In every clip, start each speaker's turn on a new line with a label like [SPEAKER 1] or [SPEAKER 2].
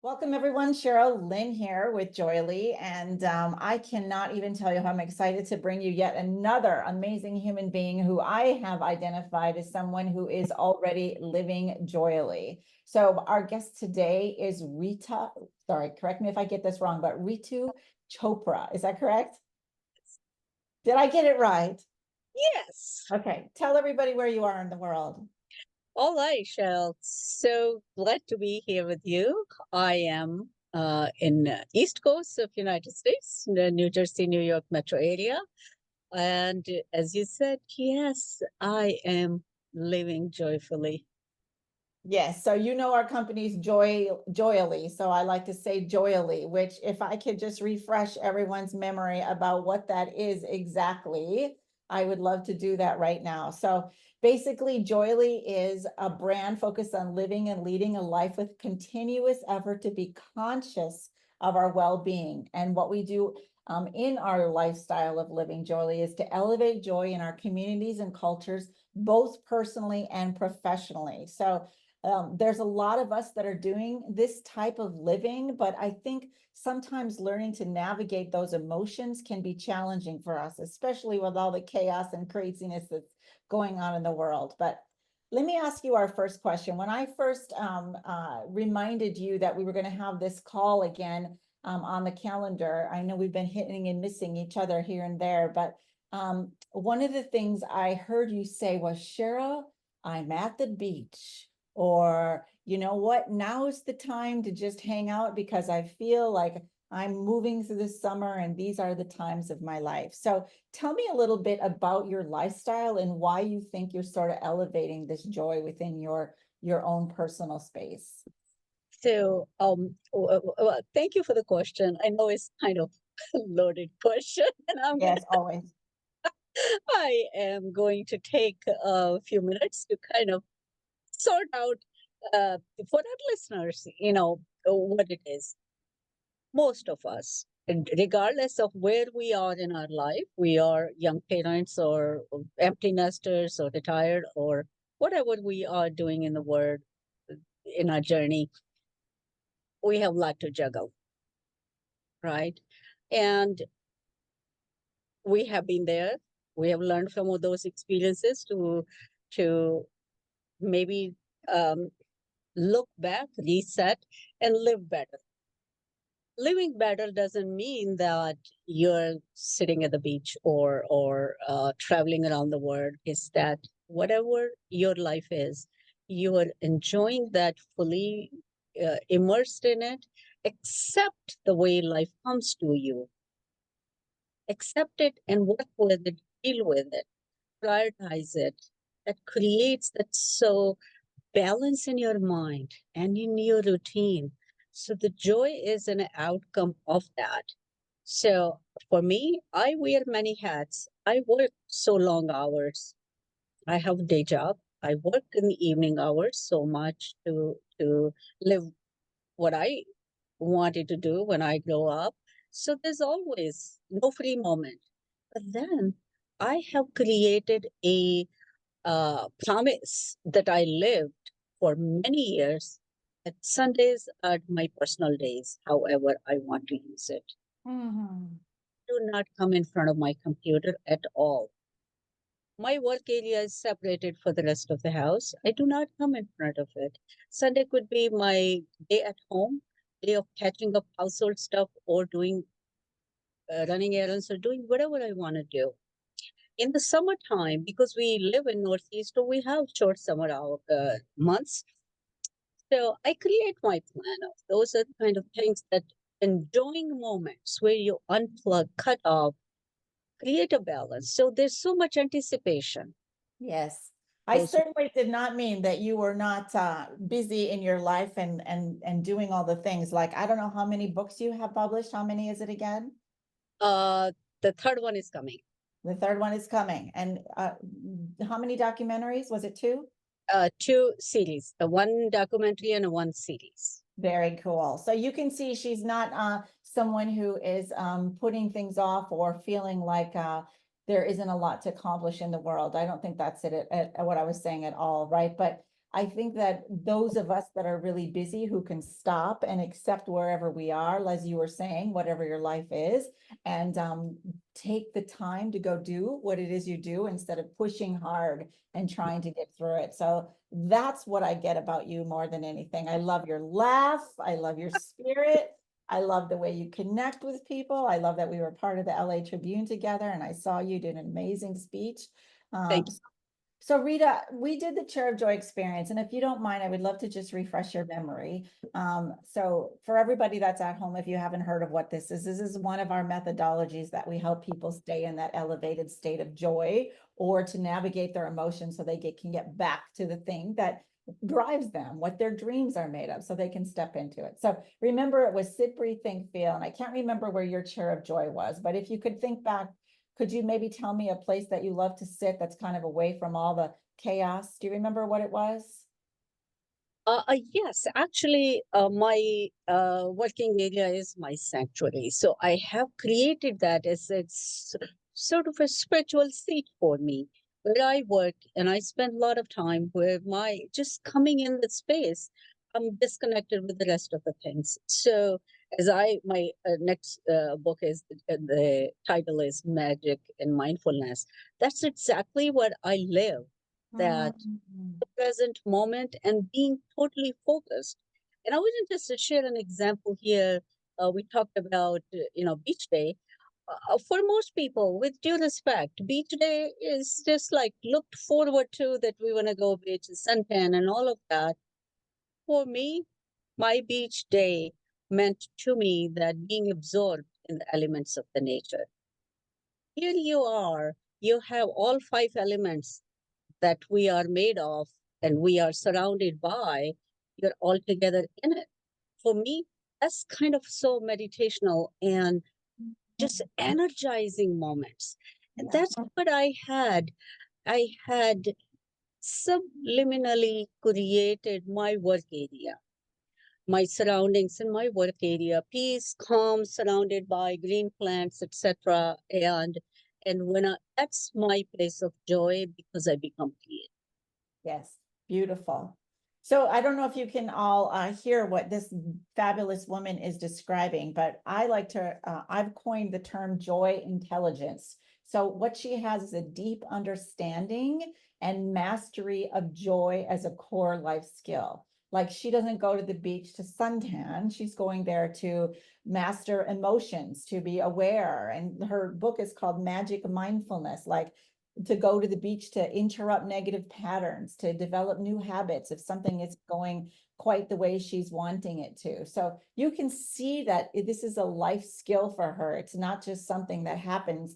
[SPEAKER 1] Welcome everyone, Cheryl Lynn here with JOYELY, and I cannot even tell you how I'm excited to bring you yet another amazing human being who I have identified as someone who is already living joyily. So our guest today is correct me if I get this wrong, but Ritu Chopra, is that correct? Did I get it right?
[SPEAKER 2] Yes.
[SPEAKER 1] Okay, tell everybody where you are in the world.
[SPEAKER 2] All right, Shell. So glad to be here with you. I am in East Coast of United States, the New Jersey, New York metro area. And as you said, yes, I am living joyfully.
[SPEAKER 1] Yes, so you know our company's JOYELY, so I like to say JOYELY, which if I could just refresh everyone's memory about what that is exactly, I would love to do that right now. So basically, JOYELY is a brand focused on living and leading a life with continuous effort to be conscious of our well-being. And what we do in our lifestyle of living joyily is to elevate joy in our communities and cultures, both personally and professionally. So there's a lot of us that are doing this type of living, but I think sometimes learning to navigate those emotions can be challenging for us, especially with all the chaos and craziness that's going on in the world. But let me ask you our first question. When I first reminded you that we were going to have this call again on the calendar, I know we've been hitting and missing each other here and there, but one of the things I heard you say was, Cheryl, I'm at the beach. Or, you know what, now is the time to just hang out because I feel like I'm moving through the summer and these are the times of my life. So tell me a little bit about your lifestyle and why you think you're sort of elevating this joy within your own personal space.
[SPEAKER 2] So, thank you for the question. I know it's kind of a loaded question, and
[SPEAKER 1] Yes, always.
[SPEAKER 2] I am going to take a few minutes to kind of sort out for our listeners, what it is. Most of us, and regardless of where we are in our life, we are young parents or empty nesters or retired or whatever we are doing in the world in our journey, we have a lot to juggle, right? And we have been there. We have learned from all those experiences to maybe um, look back, reset, and live better. Living better doesn't mean that you're sitting at the beach or traveling around the world. It's that whatever your life is, you are enjoying that fully, immersed in it. Accept the way life comes to you. Accept it and work with it. Deal with it. Prioritize it. That creates that so balance in your mind and in your routine. So the joy is an outcome of that. So for me, I wear many hats. I work so long hours. I have a day job. I work in the evening hours so much to live what I wanted to do when I grow up. So there's always no free moment. But then I have created a promise that I lived for many years that Sundays are my personal days, however I want to use it.
[SPEAKER 1] Mhm.
[SPEAKER 2] Do not come in front of my computer at all. My work area is separated for the rest of the house. I do not come in front of it. Sunday could be my day at home, day of catching up household stuff or doing running errands or doing whatever I want to do. In the summertime, because we live in Northeast, so we have short summer months. So I create my planner. Those are the kind of things that enjoying moments where you unplug, cut off, create a balance. So there's so much anticipation.
[SPEAKER 1] Yes. I
[SPEAKER 2] Those
[SPEAKER 1] certainly did not mean that you were not busy in your life and doing all the things. Like, I don't know how many books you have published. How many is it again?
[SPEAKER 2] uh the third one is coming.
[SPEAKER 1] The third one is coming. And how many documentaries? Was it two?
[SPEAKER 2] Two series, one documentary and one series.
[SPEAKER 1] Very cool. So you can see she's not someone who is putting things off or feeling like there isn't a lot to accomplish in the world. I don't think that's it at what I was saying at all, right? But I think that those of us that are really busy who can stop and accept wherever we are, as you were saying, whatever your life is, and take the time to go do what it is you do instead of pushing hard and trying to get through it. So that's what I get about you more than anything. I love your laugh. I love your spirit. I love the way you connect with people. I love that we were part of the LA Tribune together and I saw you did an amazing speech.
[SPEAKER 2] Thank
[SPEAKER 1] Um, so Rita, we did the Chair of Joy experience, and if you don't mind, I would love to just refresh your memory. So for everybody that's at home, if you haven't heard of what this is one of our methodologies that we help people stay in that elevated state of joy or to navigate their emotions so they can get back to the thing that drives them, what their dreams are made of, so they can step into it. So remember, it was sit, breathe, think, feel, and I can't remember where your Chair of Joy was, but if you could think back, could you maybe tell me a place that you love to sit that's kind of away from all the chaos? Do you remember what it was?
[SPEAKER 2] Yes, actually, my working area is my sanctuary. So I have created that as it's sort of a spiritual seat for me, where I work and I spend a lot of time where my just coming in the space, I'm disconnected with the rest of the things. So as my next book is the title is Magic and Mindfulness. That's exactly what I live. That
[SPEAKER 1] Mm.
[SPEAKER 2] present moment and being totally focused. And I wanted just to share an example here. We talked about, beach day. For most people, with due respect, beach day is just like looked forward to that we want to go beach, suntan, and all of that. For me, my beach day meant to me that being absorbed in the elements of the nature. Here you are, you have all five elements that we are made of and we are surrounded by, you're all together in it. For me, that's kind of so meditational and just energizing moments. And
[SPEAKER 1] Yeah.
[SPEAKER 2] that's what I had. I had subliminally created my work area, my surroundings in my work area, peace, calm, surrounded by green plants, etc. And that's my place of joy because I become clear.
[SPEAKER 1] Yes, beautiful. So I don't know if you can all hear what this fabulous woman is describing, but I like to, I've coined the term joy intelligence. So what she has is a deep understanding and mastery of joy as a core life skill. Like she doesn't go to the beach to suntan, she's going there to master emotions, to be aware. And her book is called Magic Mindfulness, like to go to the beach to interrupt negative patterns, to develop new habits if something is going quite the way she's wanting it to. So you can see that this is a life skill for her. It's not just something that happens,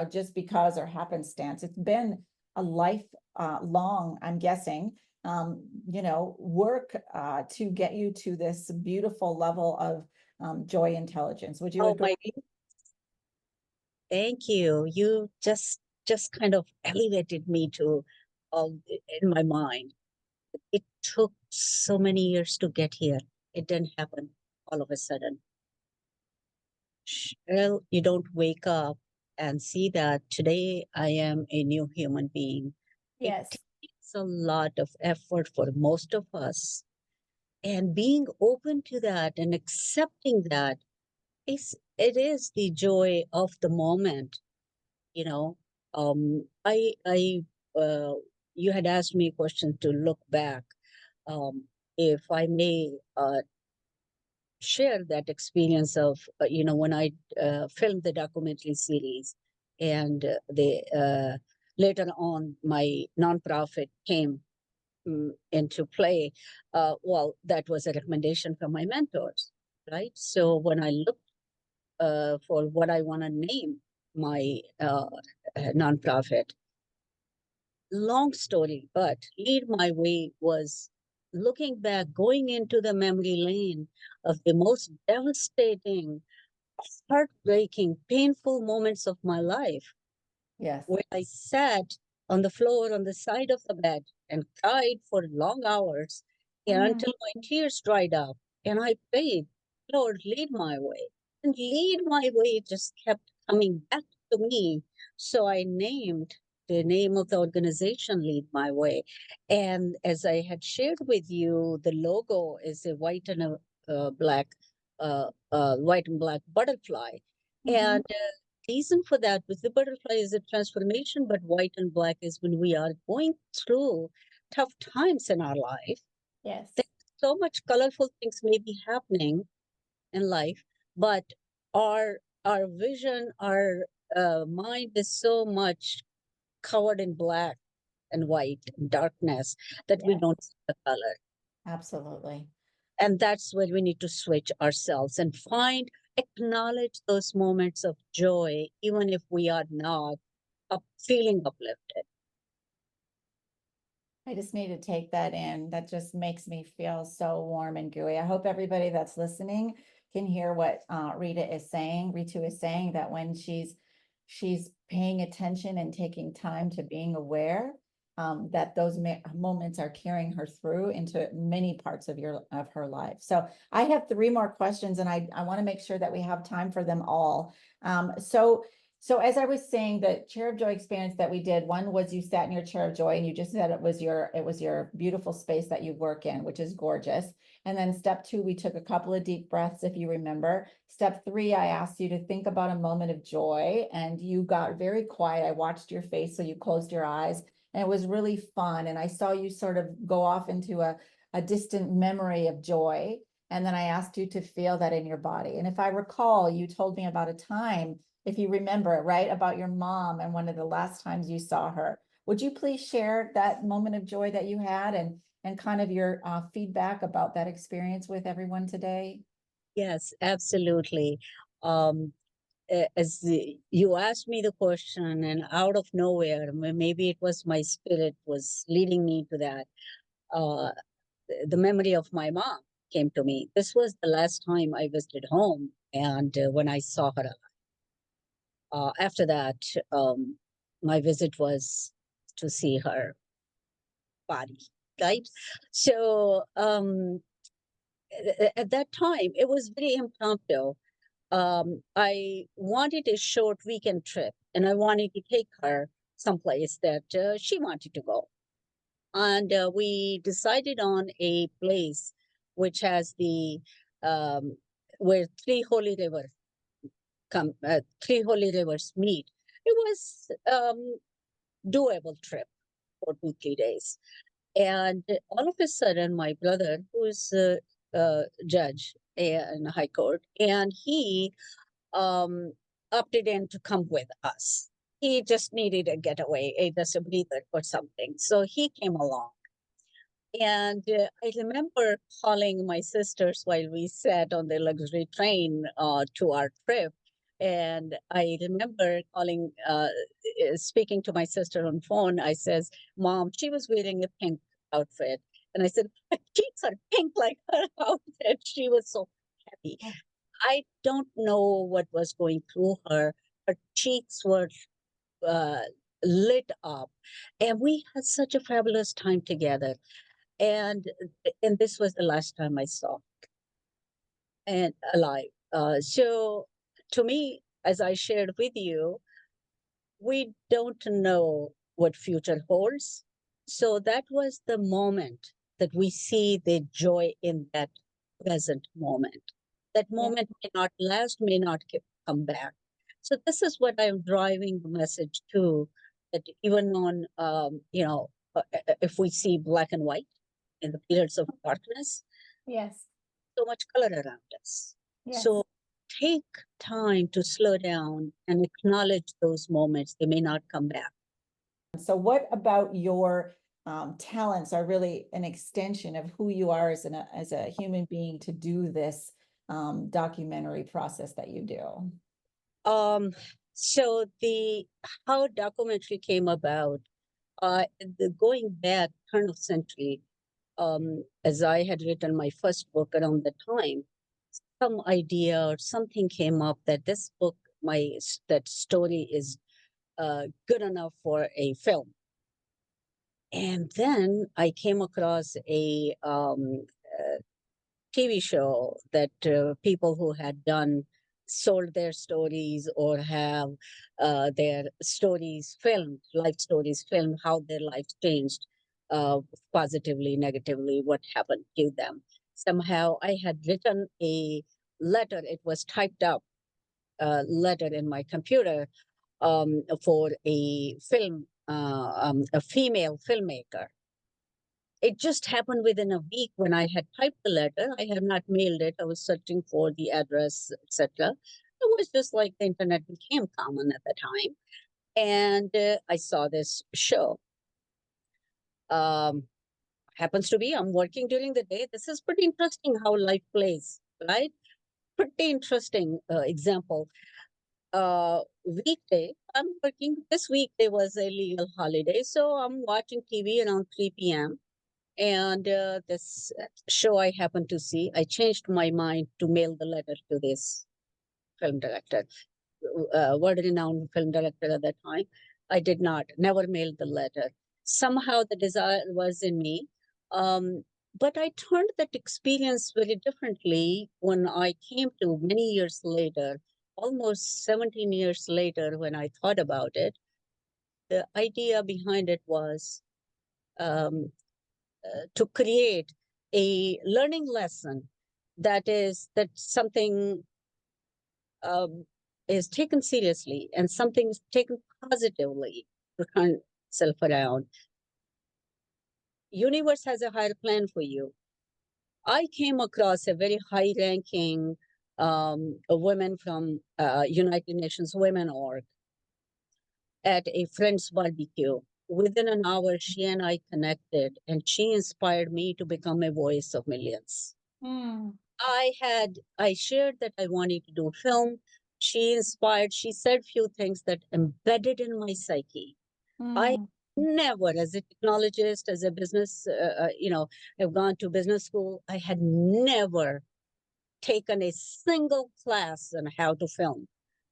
[SPEAKER 1] just because or happenstance. It's been a life long, I'm guessing, work to get you to this beautiful level of joy intelligence. Would you
[SPEAKER 2] Oh
[SPEAKER 1] agree?
[SPEAKER 2] my, thank you. You just kind of elevated me to in my mind. It took so many years to get here. It didn't happen all of a sudden. Well, you don't wake up and see that today I am a new human being. It
[SPEAKER 1] Yes.
[SPEAKER 2] takes a lot of effort for most of us. And being open to that and accepting that it is the joy of the moment, you know. I you had asked me a question to look back. If I may share that experience of when I filmed the documentary series, and they later on my nonprofit came into play. Well, that was a recommendation from my mentors, right? So when I looked for what I want to name my nonprofit, long story, but lead my way was looking back, going into the memory lane of the most devastating, heartbreaking, painful moments of my life,
[SPEAKER 1] Yes.
[SPEAKER 2] where I sat on the floor on the side of the bed and cried for long hours
[SPEAKER 1] Mm.
[SPEAKER 2] until my tears dried up. And I prayed, Lord, lead my way. And lead my way just kept coming back to me. So I named the name of the organization lead my way. And as I had shared with you, the logo is a white and a black, white and black butterfly.
[SPEAKER 1] Mhm.
[SPEAKER 2] And reason for that was the butterfly is a transformation, but white and black is when we are going through tough times in our life.
[SPEAKER 1] Yes.
[SPEAKER 2] So much colorful things may be happening in life, but our vision, our mind is so much covered in black and white and darkness that we
[SPEAKER 1] Yes,
[SPEAKER 2] don't see the color.
[SPEAKER 1] absolutely.
[SPEAKER 2] And that's where we need to switch ourselves and find, acknowledge those moments of joy, even if we are not feeling uplifted.
[SPEAKER 1] I just need to take that in. That just makes me feel so warm and gooey. I hope everybody that's listening can hear what Rita is saying. Ritu is saying that when she's paying attention and taking time to being aware, that those moments are carrying her through into many parts of her life. So I have three more questions, and I want to make sure that we have time for them all. So as I was saying, the chair of joy experience that we did, one was you sat in your chair of joy and you just said it was your beautiful space that you work in, which is gorgeous. And then step two, we took a couple of deep breaths, if you remember. Step three, I asked you to think about a moment of joy and you got very quiet. I watched your face, so you closed your eyes and it was really fun. And I saw you sort of go off into a distant memory of joy. And then I asked you to feel that in your body. And if I recall, you told me about a time, if you remember, right, about your mom and one of the last times you saw her. Would you please share that moment of joy that you had and kind of your feedback about that experience with everyone today?
[SPEAKER 2] Yes, absolutely. Um, you asked me the question, and out of nowhere, maybe it was my spirit was leading me to that. Uh, the memory of my mom came to me. This was the last time I visited home, and when I saw her, after that, um, my visit was to see her body, right? So at that time, it was very impromptu. I wanted a short weekend trip, and I wanted to take her someplace that she wanted to go. And we decided on a place which has the um, where three holy rivers meet. It was doable trip for 2 3 days, and all of a sudden, my brother, who is a judge in high court, and he opted in to come with us. He just needed a getaway, just a breather or something, so he came along. And I remember calling my sisters while we sat on the luxury train to our trip. And I remember speaking to my sister on phone. I says, "Mom, she was wearing a pink outfit." And I said, "My cheeks are pink like her outfit." She was so happy.
[SPEAKER 1] Oh,
[SPEAKER 2] I don't know what was going through her. Her cheeks were uh, lit up. And we had such a fabulous time together, and this was the last time I saw and alive. So to me, as I shared with you, we don't know what future holds. So that was the moment that we see the joy in that present moment. That
[SPEAKER 1] yeah.
[SPEAKER 2] moment may not last, may not come back. So this is what I'm driving the message to. That even on, if we see black and white in the periods of darkness,
[SPEAKER 1] Yes.
[SPEAKER 2] so much color around us.
[SPEAKER 1] Yes.
[SPEAKER 2] So take time to slow down and acknowledge those moments. They may not come back.
[SPEAKER 1] So what about your talents are really an extension of who you are as a human being to do this documentary process that you do?
[SPEAKER 2] Um, so the how documentary came about, going back turn of century, as I had written my first book around the time, some idea or something came up that this book, that story is good enough for a film. And then I came across a TV show that people who had done sold their stories or have their stories filmed, life stories filmed, how their life changed, uh, positively, negatively, what happened to them. Somehow I had written a letter, it was typed up letter in my computer for a film, a female filmmaker. It just happened within a week when I had typed the letter. I had not mailed it. I was searching for the address, etc. It was just like the internet became common at the time. And I saw this show. Um, Happens to be I'm working during the day. This is pretty interesting how life plays, right? Pretty interesting example. Weekday, I'm working. This weekday was a legal holiday, so I'm watching TV around 3 p.m. And this show I happened to see, I changed my mind to mail the letter to this film director, world-renowned film director at that time. I did not, never mailed the letter. Somehow the desire was in me. Um, but I turned that experience very differently when I came to many years later, almost 17 years later, when I thought about it. The idea behind it was um, to create a learning lesson that something um, is taken seriously and something is taken positively to turn itself around. Universe has a higher plan for you. I came across a very high ranking a woman from United Nations Women Org at a friend's barbecue. Within an hour, she and I connected, and she inspired me to become a voice of millions.
[SPEAKER 1] Mm,
[SPEAKER 2] I shared that I wanted to do film. She inspired, she said few things that embedded in my psyche. I
[SPEAKER 1] mm,
[SPEAKER 2] never, as a technologist, as a business, have gone to business school. I had never taken a single class on how to film,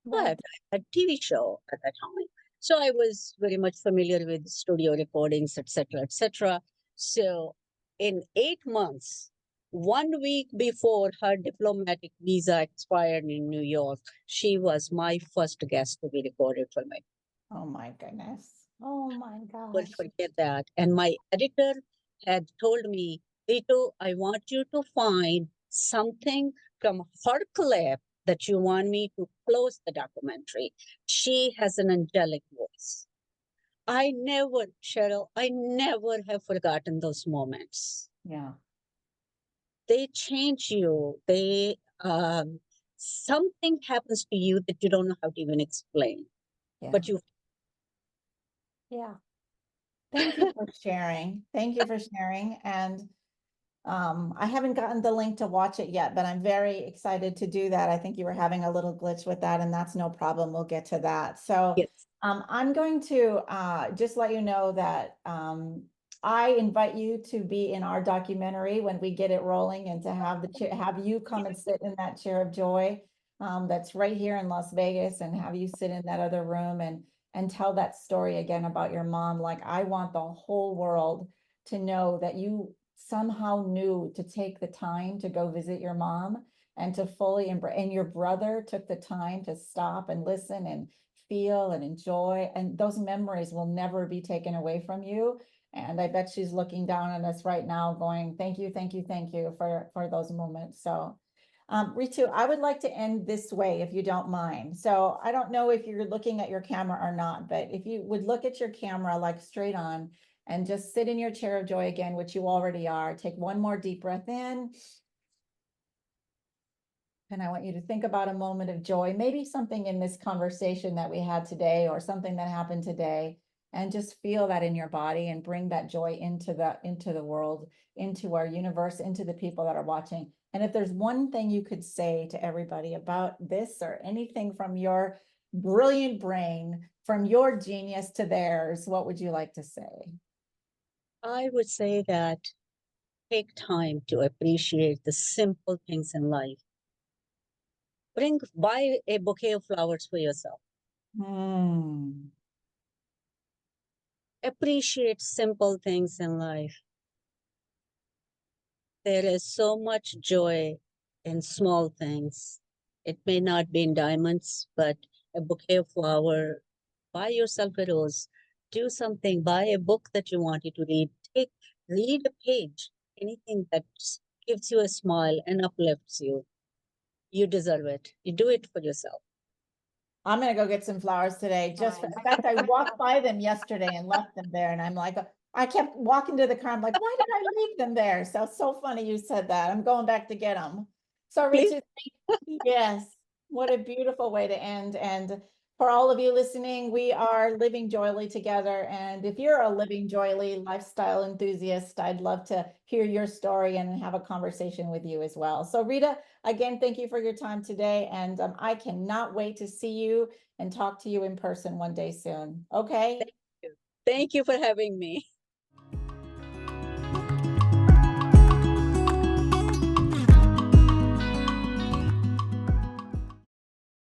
[SPEAKER 1] right.
[SPEAKER 2] but I had a TV show at that time. So I was very much familiar with studio recordings, etc., etc. So in 8 months, 1 week before her diplomatic visa expired in New York, she was my first guest to be recorded for me.
[SPEAKER 1] Oh my goodness. Oh my
[SPEAKER 2] Will
[SPEAKER 1] gosh.
[SPEAKER 2] forget that. And my editor had told me, Ritu, I want you to find something from her clip that you want me to close the documentary. She has an angelic voice. I never, Cheryl, I never have forgotten those moments.
[SPEAKER 1] Yeah.
[SPEAKER 2] They change you. Something happens to you that you don't know how to even explain,
[SPEAKER 1] Yeah.
[SPEAKER 2] but you.
[SPEAKER 1] Yeah. Thank you for sharing. Thank you for sharing. And I haven't gotten the link to watch it yet, but I'm very excited to do that. I think you were having a little glitch with that, and that's no problem. We'll get to that. So
[SPEAKER 2] Yes.
[SPEAKER 1] I'm going to just let you know that I invite you to be in our documentary when we get it rolling, and to have have you come and sit in that chair of joy that's right here in Las Vegas, and have you sit in that other room and tell that story again about your mom. Like, I want the whole world to know that you somehow knew to take the time to go visit your mom and to fully embrace, and your brother took the time to stop and listen and feel and enjoy. And those memories will never be taken away from you. And I bet she's looking down on us right now going, thank you, thank you, thank you for those moments. So Ritu, I would like to end this way, if you don't mind. So I don't know if you're looking at your camera or not, but if you would look at your camera like straight on and just sit in your chair of joy again, which you already are. Take one more deep breath in. And I want you to think about a moment of joy, maybe something in this conversation that we had today or something that happened today, and just feel that in your body and bring that joy into the world, into our universe, into the people that are watching. And if there's one thing you could say to everybody about this, or anything from your brilliant brain, from your genius to theirs, what would you like to say?
[SPEAKER 2] I would say that take time to appreciate the simple things in life. Buy a bouquet of flowers for yourself.
[SPEAKER 1] Hmm.
[SPEAKER 2] Appreciate simple things in life. There is so much joy in small things. It may not be in diamonds, but a bouquet of flower. Buy yourself a rose. Do something. Buy a book that you wanted to read. Read a page. Anything that gives you a smile and uplifts you. You deserve it. You do it for yourself.
[SPEAKER 1] I'm gonna go get some flowers today. In fact, I walked by them yesterday and left them there, and I'm like, I kept walking to the car. I'm like, why did I leave them there? So funny you said that. I'm going back to get them. So
[SPEAKER 2] Please.
[SPEAKER 1] Ritu, yes, what a beautiful way to end. And for all of you listening, we are living joyily together. And if you're a living joyily lifestyle enthusiast, I'd love to hear your story and have a conversation with you as well. So Rita, again, thank you for your time today. And I cannot wait to see you and talk to you in person one day soon. Okay.
[SPEAKER 2] Thank you for having me.